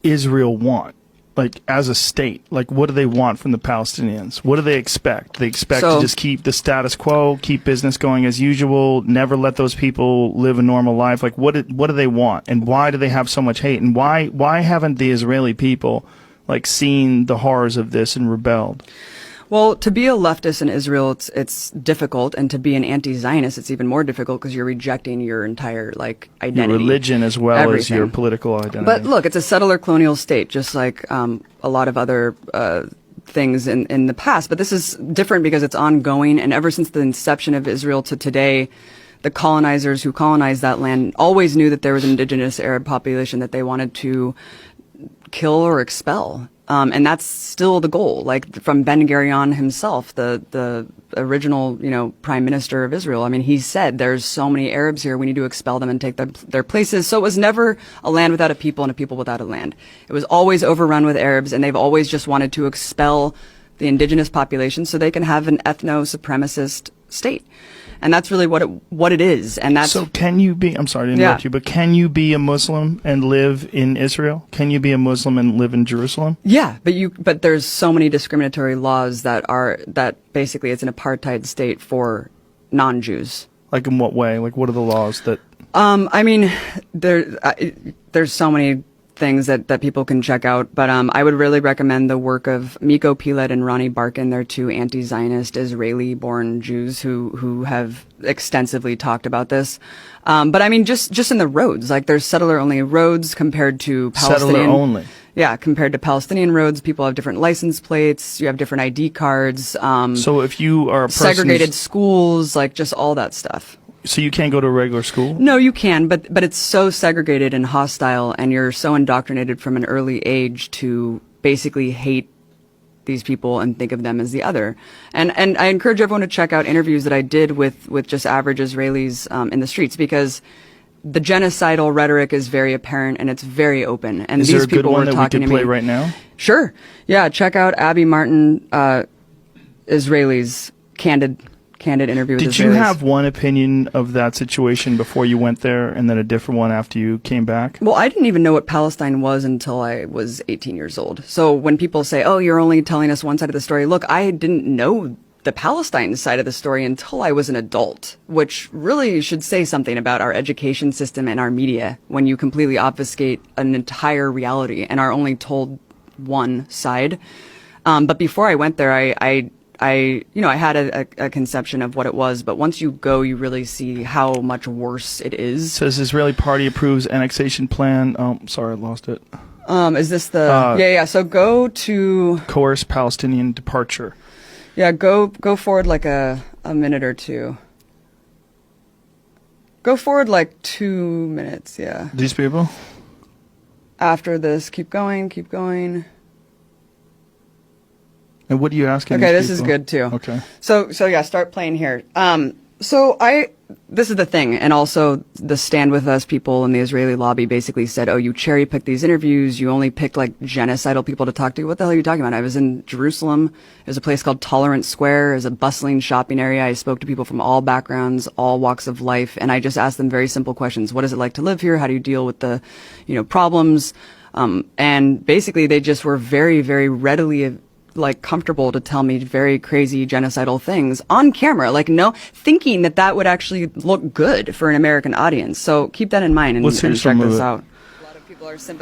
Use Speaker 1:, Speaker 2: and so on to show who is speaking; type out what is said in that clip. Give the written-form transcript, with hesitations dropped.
Speaker 1: Israel want? Like, as a state, like, what do they want from the Palestinians? What do they expect? They expect to just keep the status quo, keep business going as usual, never let those people live a normal life. Like, what do they want, and why do they have so much hate, and why haven't the Israeli people like seen the horrors of this and rebelled?
Speaker 2: Well, to be a leftist in Israel, it's difficult, and to be an anti-Zionist, it's even more difficult because you're rejecting your entire identity,
Speaker 1: your religion as well as your political identity.
Speaker 2: But look, it's a settler colonial state, just like a lot of other things in the past. But this is different because it's ongoing, and ever since the inception of Israel to today, the colonizers who colonized that land always knew that there was an indigenous Arab population that they wanted to kill or expel. And that's still the goal, like from Ben Gurion himself, the original, prime minister of Israel. I mean, he said there's so many Arabs here, we need to expel them and take their places. So it was never a land without a people and a people without a land. It was always overrun with Arabs, and they've always just wanted to expel the indigenous population so they can have an ethno-supremacist state. And that's really what it is. And that's
Speaker 1: so. Can you be? I'm sorry to interrupt you, but can you be a Muslim and live in Israel? Can you be a Muslim and live in Jerusalem?
Speaker 2: Yeah, but there's so many discriminatory laws that basically it's an apartheid state for non-Jews.
Speaker 1: Like in what way? Like what are the laws that?
Speaker 2: I mean, there's so many things that people can check out, but I would really recommend the work of Miko Pilet and Ronnie Barkin. They're two anti-Zionist Israeli-born Jews who have extensively talked about this. But I mean, just in the roads, like there's settler-only roads compared to Palestinian.
Speaker 1: Settler only.
Speaker 2: Yeah, compared to Palestinian roads, people have different license plates. You have different ID cards.
Speaker 1: So if you are a person
Speaker 2: segregated schools, like just all that stuff.
Speaker 1: So you can't go to a regular school?
Speaker 2: No, you can, but it's so segregated and hostile, and you're so indoctrinated from an early age to basically hate these people and think of them as the other. And I encourage everyone to check out interviews that I did with just average Israelis in the streets, because the genocidal rhetoric is very apparent and it's very open. And
Speaker 1: is
Speaker 2: these
Speaker 1: there a good
Speaker 2: people
Speaker 1: one
Speaker 2: were
Speaker 1: that
Speaker 2: talking
Speaker 1: we could
Speaker 2: to
Speaker 1: play
Speaker 2: me
Speaker 1: right now?
Speaker 2: Sure. Yeah, check out Abby Martin, Israelis, candid interview with Israelis.
Speaker 1: Did you have one opinion of that situation before you went there and then a different one after you came back?
Speaker 2: Well, I didn't even know what Palestine was until I was 18 years old. So when people say, oh, you're only telling us one side of the story, look, I didn't know the Palestine side of the story until I was an adult, which really should say something about our education system and our media when you completely obfuscate an entire reality and are only told one side. But before I went there, I had a conception of what it was, but once you go, you really see how much worse it is.
Speaker 1: It says Israeli party approves annexation plan. Oh, sorry, I lost it.
Speaker 2: Is this the... yeah. So go to...
Speaker 1: Coerce Palestinian departure.
Speaker 2: Yeah, go forward like a minute or two. Go forward like 2 minutes, yeah.
Speaker 1: These people?
Speaker 2: After this, keep going, keep going.
Speaker 1: And what are you asking?
Speaker 2: Okay, this is good too.
Speaker 1: Okay.
Speaker 2: So yeah, start playing here. This is the thing, and also the Stand With Us people in the Israeli lobby basically said, oh, you cherry picked these interviews, you only picked like genocidal people to talk to. What the hell are you talking about? I was in Jerusalem. There's a place called Tolerance Square. There's a bustling shopping area. I spoke to people from all backgrounds, all walks of life, and I just asked them very simple questions. What is it like to live here? How do you deal with the, problems? And basically they just were very, very readily comfortable to tell me very crazy genocidal things on camera, thinking that would actually look good for an American audience. So keep that in mind and check this out. A lot of people are sympathetic.